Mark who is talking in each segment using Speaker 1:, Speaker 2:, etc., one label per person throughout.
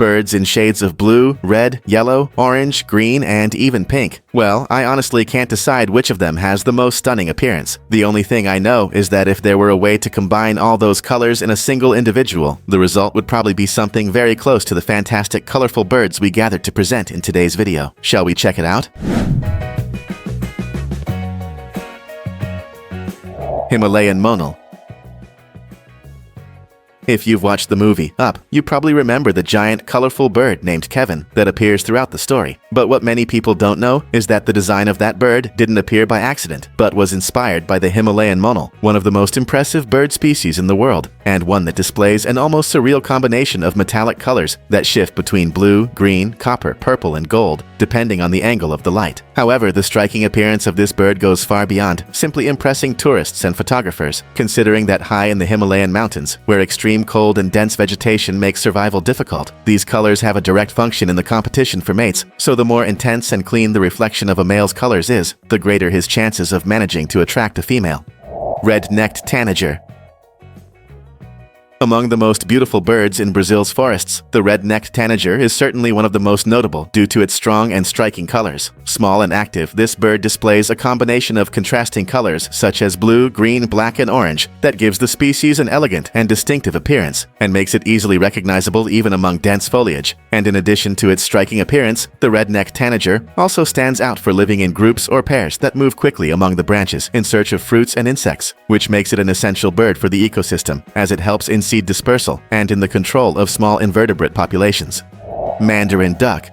Speaker 1: Birds in shades of blue, red, yellow, orange, green, and even pink. Well, I honestly can't decide which of them has the most stunning appearance. The only thing I know is that if there were a way to combine all those colors in a single individual, the result would probably be something very close to the fantastic colorful birds we gathered to present in today's video. Shall we check it out? Himalayan monal. If you've watched the movie Up, you probably remember the giant, colorful bird named Kevin that appears throughout the story. But what many people don't know is that the design of that bird didn't appear by accident, but was inspired by the Himalayan monal, one of the most impressive bird species in the world, and one that displays an almost surreal combination of metallic colors that shift between blue, green, copper, purple, and gold, depending on the angle of the light. However, the striking appearance of this bird goes far beyond simply impressing tourists and photographers, considering that high in the Himalayan mountains, where extreme cold and dense vegetation makes survival difficult, these colors have a direct function in the competition for mates, so the more intense and clean the reflection of a male's colors is, the greater his chances of managing to attract a female. Red-necked tanager. Among the most beautiful birds in Brazil's forests, the red-necked tanager is certainly one of the most notable due to its strong and striking colors. Small and active, this bird displays a combination of contrasting colors such as blue, green, black, and orange that gives the species an elegant and distinctive appearance and makes it easily recognizable even among dense foliage. And in addition to its striking appearance, the red-necked tanager also stands out for living in groups or pairs that move quickly among the branches in search of fruits and insects, which makes it an essential bird for the ecosystem as it helps in seed dispersal and in the control of small invertebrate populations. Mandarin duck.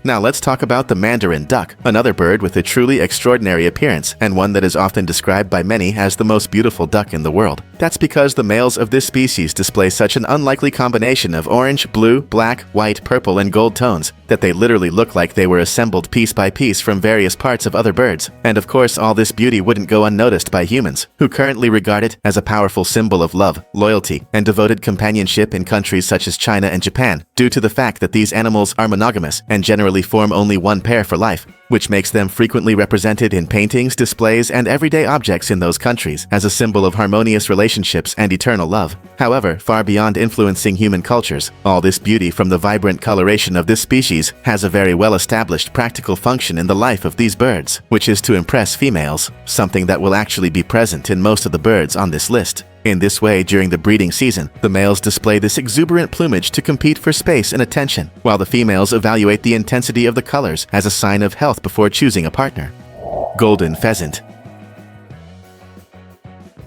Speaker 1: Now let's talk about the Mandarin duck, another bird with a truly extraordinary appearance and one that is often described by many as the most beautiful duck in the world. That's because the males of this species display such an unlikely combination of orange, blue, black, white, purple, and gold tones that they literally look like they were assembled piece by piece from various parts of other birds. And of course, all this beauty wouldn't go unnoticed by humans, who currently regard it as a powerful symbol of love, loyalty, and devoted companionship in countries such as China and Japan, due to the fact that these animals are monogamous and generally form only one pair for life, which makes them frequently represented in paintings, displays, and everyday objects in those countries as a symbol of harmonious relationships and eternal love. However, far beyond influencing human cultures, all this beauty from the vibrant coloration of this species has a very well-established practical function in the life of these birds, which is to impress females, something that will actually be present in most of the birds on this list. In this way, during the breeding season, the males display this exuberant plumage to compete for space and attention, while the females evaluate the intensity of the colors as a sign of health before choosing a partner. Golden pheasant.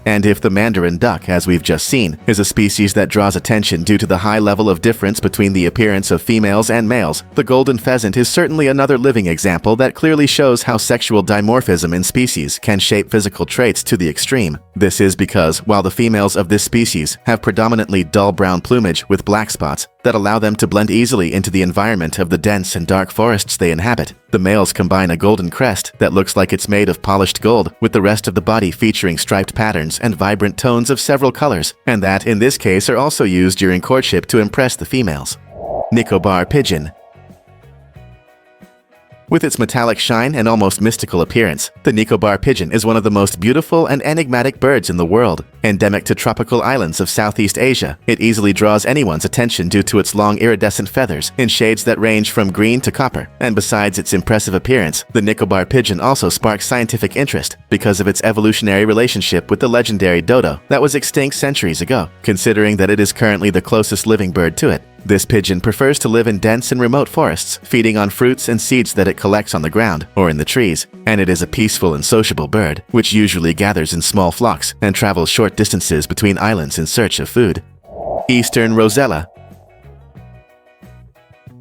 Speaker 1: And if the Mandarin duck, as we've just seen, is a species that draws attention due to the high level of difference between the appearance of females and males, the golden pheasant is certainly another living example that clearly shows how sexual dimorphism in species can shape physical traits to the extreme. This is because, while the females of this species have predominantly dull brown plumage with black spots that allow them to blend easily into the environment of the dense and dark forests they inhabit, the males combine a golden crest that looks like it's made of polished gold, with the rest of the body featuring striped patterns and vibrant tones of several colors, and that, in this case, are also used during courtship to impress the females. Nicobar pigeon. With its metallic shine and almost mystical appearance, the Nicobar pigeon is one of the most beautiful and enigmatic birds in the world. Endemic to tropical islands of Southeast Asia, it easily draws anyone's attention due to its long iridescent feathers in shades that range from green to copper. And besides its impressive appearance, the Nicobar pigeon also sparks scientific interest because of its evolutionary relationship with the legendary dodo that was extinct centuries ago, considering that it is currently the closest living bird to it. This pigeon prefers to live in dense and remote forests, feeding on fruits and seeds that it collects on the ground or in the trees, and it is a peaceful and sociable bird, which usually gathers in small flocks and travels short distances between islands in search of food. Eastern rosella.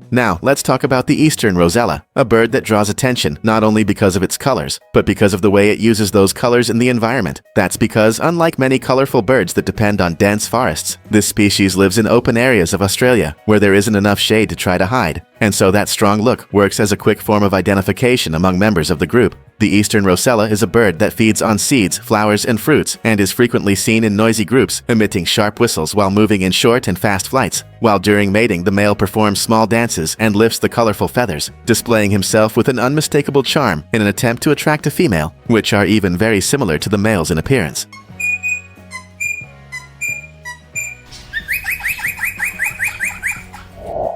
Speaker 1: Now, let's talk about the eastern rosella, a bird that draws attention not only because of its colors, but because of the way it uses those colors in the environment. That's because, unlike many colorful birds that depend on dense forests, this species lives in open areas of Australia where there isn't enough shade to try to hide. And so that strong look works as a quick form of identification among members of the group. The eastern rosella is a bird that feeds on seeds, flowers, and fruits, and is frequently seen in noisy groups, emitting sharp whistles while moving in short and fast flights. While during mating, the male performs small dances and lifts the colorful feathers, displaying himself with an unmistakable charm in an attempt to attract a female, which are even very similar to the males in appearance.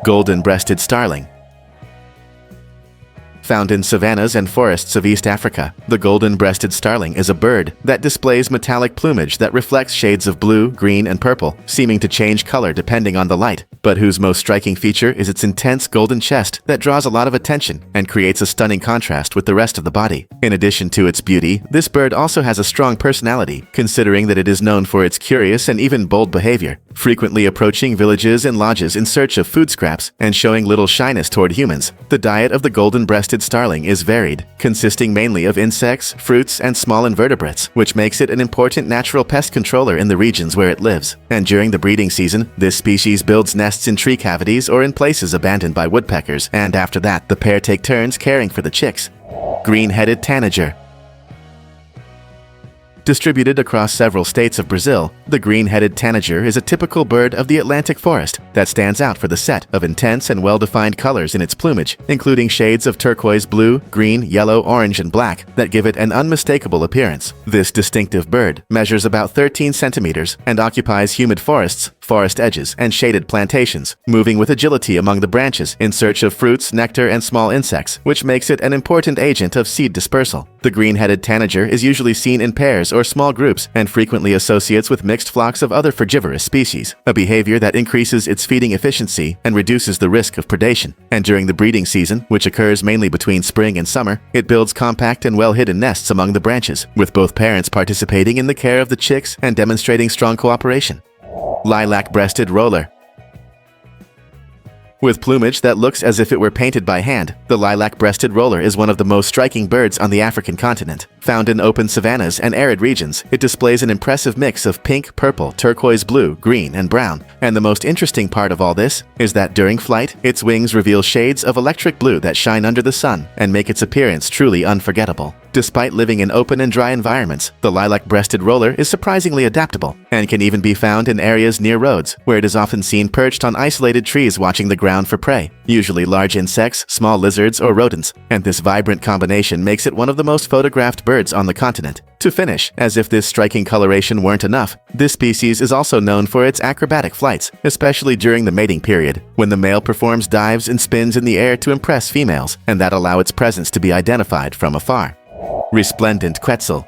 Speaker 1: Golden-breasted starling. Found in savannas and forests of East Africa, the golden-breasted starling is a bird that displays metallic plumage that reflects shades of blue, green, and purple, seeming to change color depending on the light, but whose most striking feature is its intense golden chest that draws a lot of attention and creates a stunning contrast with the rest of the body. In addition to its beauty, this bird also has a strong personality, considering that it is known for its curious and even bold behavior, frequently approaching villages and lodges in search of food scraps and showing little shyness toward humans. The diet of the golden-breasted starling is varied, consisting mainly of insects, fruits, and small invertebrates, which makes it an important natural pest controller in the regions where it lives. And during the breeding season, this species builds nests in tree cavities or in places abandoned by woodpeckers, and after that, the pair take turns caring for the chicks. Green-headed tanager. Distributed across several states of Brazil, the green-headed tanager is a typical bird of the Atlantic forest that stands out for the set of intense and well-defined colors in its plumage, including shades of turquoise blue, green, yellow, orange, and black that give it an unmistakable appearance. This distinctive bird measures about 13 centimeters and occupies humid forests, forest edges, and shaded plantations, moving with agility among the branches in search of fruits, nectar, and small insects, which makes it an important agent of seed dispersal. The green-headed tanager is usually seen in pairs or small groups and frequently associates with mixed flocks of other frugivorous species, a behavior that increases its feeding efficiency and reduces the risk of predation. And during the breeding season, which occurs mainly between spring and summer, it builds compact and well-hidden nests among the branches, with both parents participating in the care of the chicks and demonstrating strong cooperation. Lilac-breasted roller. With plumage that looks as if it were painted by hand, the lilac-breasted roller is one of the most striking birds on the African continent. Found in open savannas and arid regions, it displays an impressive mix of pink, purple, turquoise blue, green, and brown. And the most interesting part of all this is that during flight, its wings reveal shades of electric blue that shine under the sun and make its appearance truly unforgettable. Despite living in open and dry environments, the lilac-breasted roller is surprisingly adaptable and can even be found in areas near roads, where it is often seen perched on isolated trees watching the ground for prey, usually large insects, small lizards, or rodents, and this vibrant combination makes it one of the most photographed birds on the continent. To finish, as if this striking coloration weren't enough, this species is also known for its acrobatic flights, especially during the mating period, when the male performs dives and spins in the air to impress females, and that allow its presence to be identified from afar. Resplendent quetzal.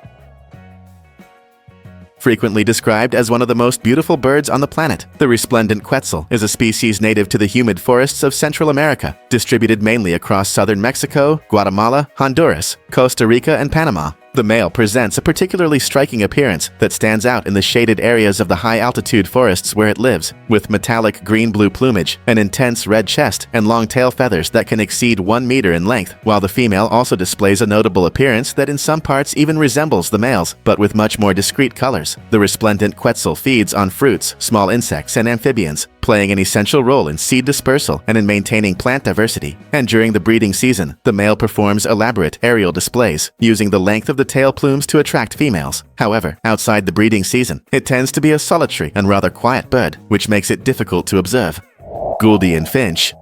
Speaker 1: Frequently described as one of the most beautiful birds on the planet, the resplendent quetzal is a species native to the humid forests of Central America, distributed mainly across southern Mexico, Guatemala, Honduras, Costa Rica, and Panama. The male presents a particularly striking appearance that stands out in the shaded areas of the high-altitude forests where it lives, with metallic green-blue plumage, an intense red chest, and long tail feathers that can exceed 1 meter in length, while the female also displays a notable appearance that in some parts even resembles the male's, but with much more discreet colors. The resplendent quetzal feeds on fruits, small insects, and amphibians, playing an essential role in seed dispersal and in maintaining plant diversity. And during the breeding season, the male performs elaborate aerial displays, using the length of the tail plumes to attract females. However, outside the breeding season, it tends to be a solitary and rather quiet bird, which makes it difficult to observe. Gouldian finch.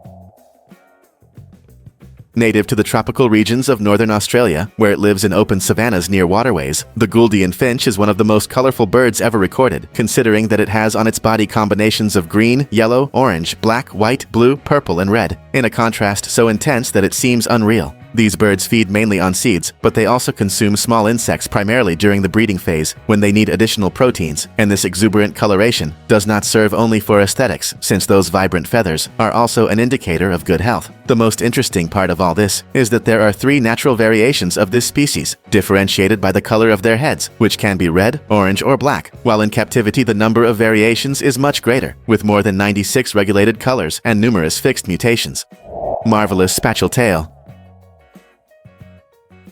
Speaker 1: Native to the tropical regions of northern Australia, where it lives in open savannas near waterways, the Gouldian finch is one of the most colorful birds ever recorded, considering that it has on its body combinations of green, yellow, orange, black, white, blue, purple, and red, in a contrast so intense that it seems unreal. These birds feed mainly on seeds, but they also consume small insects primarily during the breeding phase, when they need additional proteins, and this exuberant coloration does not serve only for aesthetics, since those vibrant feathers are also an indicator of good health. The most interesting part of all this is that there are 3 natural variations of this species, differentiated by the color of their heads, which can be red, orange, or black, while in captivity the number of variations is much greater, with more than 96 regulated colors and numerous fixed mutations. Marvelous spatuletail.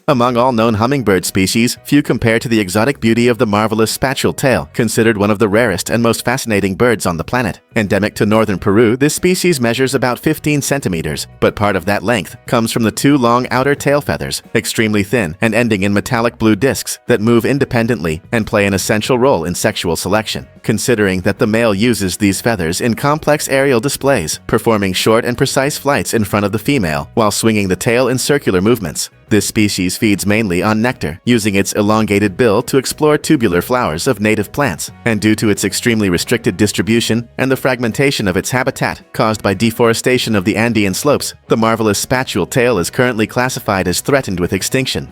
Speaker 1: Among all known hummingbird species, few compare to the exotic beauty of the marvelous spatuletail, considered one of the rarest and most fascinating birds on the planet. Endemic to northern Peru, this species measures about 15 centimeters, but part of that length comes from the 2 long outer tail feathers, extremely thin and ending in metallic blue discs that move independently and play an essential role in sexual selection, considering that the male uses these feathers in complex aerial displays, performing short and precise flights in front of the female while swinging the tail in circular movements. This species feeds mainly on nectar, using its elongated bill to explore tubular flowers of native plants. And due to its extremely restricted distribution and the fragmentation of its habitat caused by deforestation of the Andean slopes, the marvelous spatuletail is currently classified as threatened with extinction.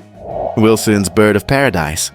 Speaker 1: Wilson's bird of paradise.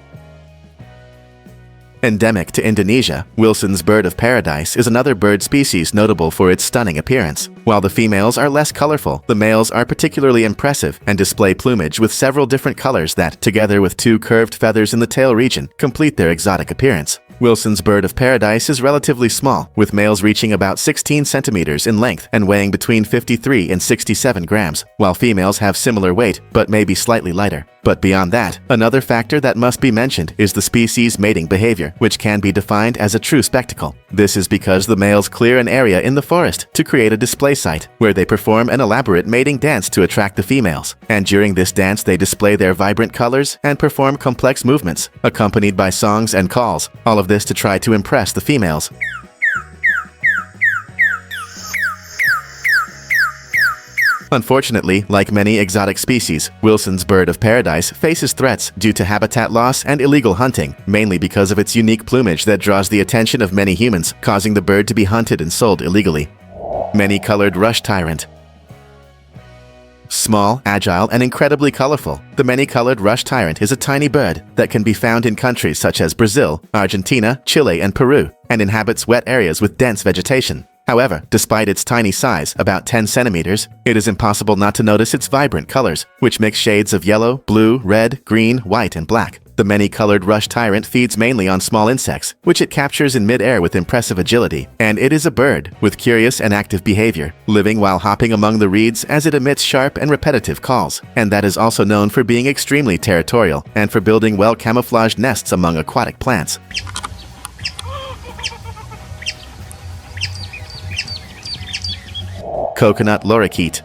Speaker 1: Endemic to Indonesia, Wilson's bird of paradise is another bird species notable for its stunning appearance. While the females are less colorful, the males are particularly impressive and display plumage with several different colors that, together with two curved feathers in the tail region, complete their exotic appearance. Wilson's bird of paradise is relatively small, with males reaching about 16 centimeters in length and weighing between 53 and 67 grams, while females have similar weight but may be slightly lighter. But beyond that, another factor that must be mentioned is the species' mating behavior, which can be defined as a true spectacle. This is because the males clear an area in the forest to create a display site, where they perform an elaborate mating dance to attract the females. And during this dance they display their vibrant colors and perform complex movements, accompanied by songs and calls, all of this to try to impress the females. Unfortunately, like many exotic species, Wilson's bird of paradise faces threats due to habitat loss and illegal hunting, mainly because of its unique plumage that draws the attention of many humans, causing the bird to be hunted and sold illegally. Many-colored rush tyrant. Small, agile, and incredibly colorful, the many-colored rush tyrant is a tiny bird that can be found in countries such as Brazil, Argentina, Chile, and Peru, and inhabits wet areas with dense vegetation. However, despite its tiny size, about 10 centimeters, it is impossible not to notice its vibrant colors, which mix shades of yellow, blue, red, green, white, and black. The many-colored rush tyrant feeds mainly on small insects, which it captures in mid-air with impressive agility. And it is a bird with curious and active behavior, living while hopping among the reeds as it emits sharp and repetitive calls. And that is also known for being extremely territorial and for building well-camouflaged nests among aquatic plants. Coconut lorikeet.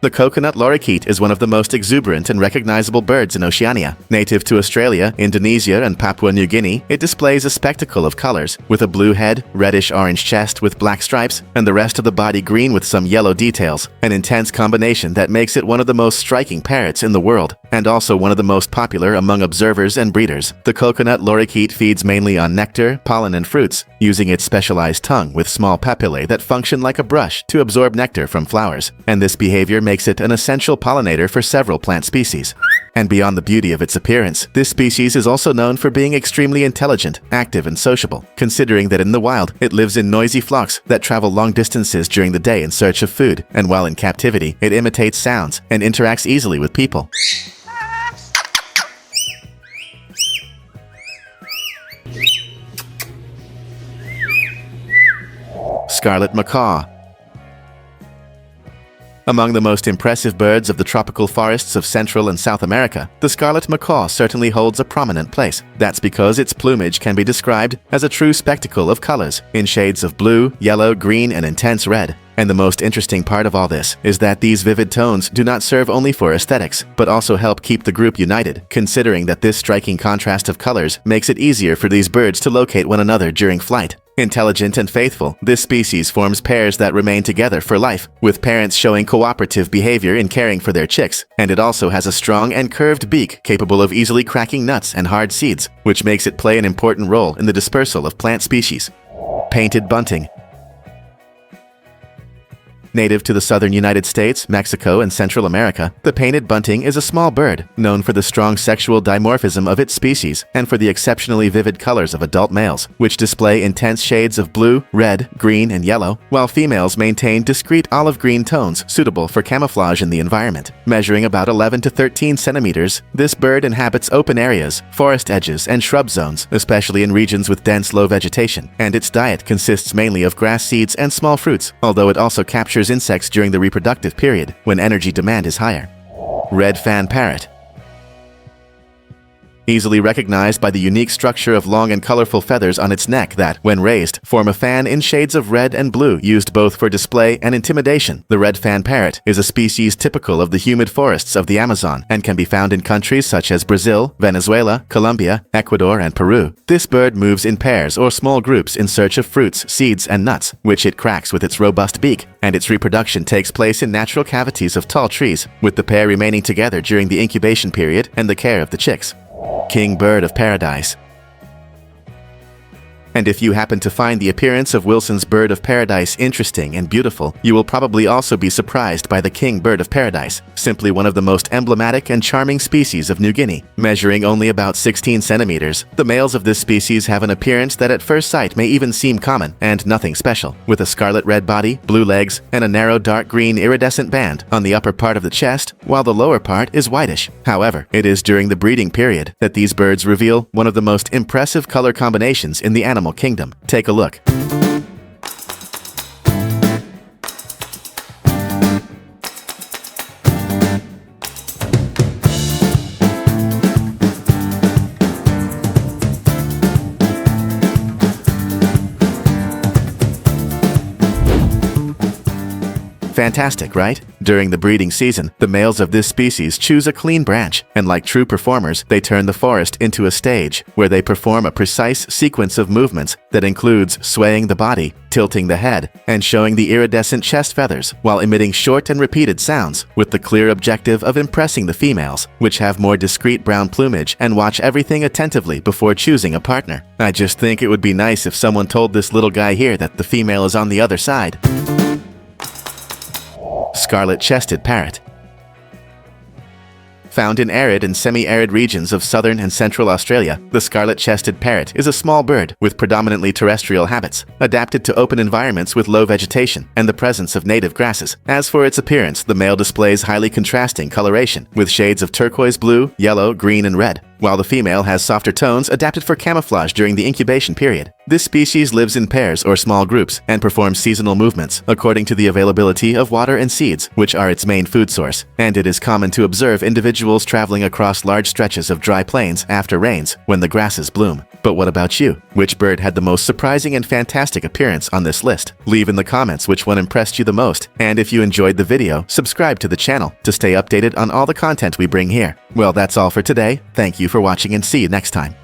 Speaker 1: The coconut lorikeet is one of the most exuberant and recognizable birds in Oceania. Native to Australia, Indonesia, and Papua New Guinea, it displays a spectacle of colors, with a blue head, reddish-orange chest with black stripes, and the rest of the body green with some yellow details, an intense combination that makes it one of the most striking parrots in the world, and also one of the most popular among observers and breeders. The coconut lorikeet feeds mainly on nectar, pollen, and fruits, using its specialized tongue with small papillae that function like a brush to absorb nectar from flowers, and this behavior makes it an essential pollinator for several plant species. And beyond the beauty of its appearance, this species is also known for being extremely intelligent, active, and sociable, considering that in the wild, it lives in noisy flocks that travel long distances during the day in search of food, and while in captivity, it imitates sounds and interacts easily with people. Scarlet macaw. Among the most impressive birds of the tropical forests of Central and South America, the scarlet macaw certainly holds a prominent place. That's because its plumage can be described as a true spectacle of colors, in shades of blue, yellow, green, and intense red. And the most interesting part of all this is that these vivid tones do not serve only for aesthetics, but also help keep the group united, considering that this striking contrast of colors makes it easier for these birds to locate one another during flight. Intelligent and faithful, this species forms pairs that remain together for life, with parents showing cooperative behavior in caring for their chicks, and it also has a strong and curved beak capable of easily cracking nuts and hard seeds, which makes it play an important role in the dispersal of plant species. Painted bunting. Native to the southern United States, Mexico, and Central America, the painted bunting is a small bird, known for the strong sexual dimorphism of its species and for the exceptionally vivid colors of adult males, which display intense shades of blue, red, green, and yellow, while females maintain discrete olive-green tones suitable for camouflage in the environment. Measuring about 11 to 13 centimeters, this bird inhabits open areas, forest edges, and shrub zones, especially in regions with dense low vegetation, and its diet consists mainly of grass seeds and small fruits, although it also captures insects during the reproductive period, when energy demand is higher. Red fan parrot. easily recognized by the unique structure of long and colorful feathers on its neck that, when raised, form a fan in shades of red and blue used both for display and intimidation. The red fan parrot is a species typical of the humid forests of the Amazon and can be found in countries such as Brazil, Venezuela, Colombia, Ecuador, and Peru. This bird moves in pairs or small groups in search of fruits, seeds, and nuts, which it cracks with its robust beak, and its reproduction takes place in natural cavities of tall trees, with the pair remaining together during the incubation period and the care of the chicks. King bird of paradise. And if you happen to find the appearance of Wilson's bird of paradise interesting and beautiful, you will probably also be surprised by the king bird of paradise, simply one of the most emblematic and charming species of New Guinea. Measuring only about 16 centimeters, the males of this species have an appearance that at first sight may even seem common and nothing special, with a scarlet red body, blue legs, and a narrow dark green iridescent band on the upper part of the chest, while the lower part is whitish. However, it is during the breeding period that these birds reveal one of the most impressive color combinations in the animal kingdom. Take a look. Fantastic, right? During the breeding season, the males of this species choose a clean branch, and like true performers, they turn the forest into a stage, where they perform a precise sequence of movements that includes swaying the body, tilting the head, and showing the iridescent chest feathers, while emitting short and repeated sounds, with the clear objective of impressing the females, which have more discreet brown plumage and watch everything attentively before choosing a partner. I just think it would be nice if someone told this little guy here that the female is on the other side. Scarlet-chested parrot. Found in arid and semi-arid regions of southern and central Australia, the scarlet-chested parrot is a small bird with predominantly terrestrial habits, adapted to open environments with low vegetation and the presence of native grasses. As for its appearance, the male displays highly contrasting coloration, with shades of turquoise blue, yellow, green, and red, while the female has softer tones adapted for camouflage during the incubation period. This species lives in pairs or small groups and performs seasonal movements according to the availability of water and seeds, which are its main food source, and it is common to observe individuals traveling across large stretches of dry plains after rains when the grasses bloom. But what about you? Which bird had the most surprising and fantastic appearance on this list? Leave in the comments which one impressed you the most, and if you enjoyed the video, subscribe to the channel to stay updated on all the content we bring here. Well, that's all for today. Thank you for watching and see you next time.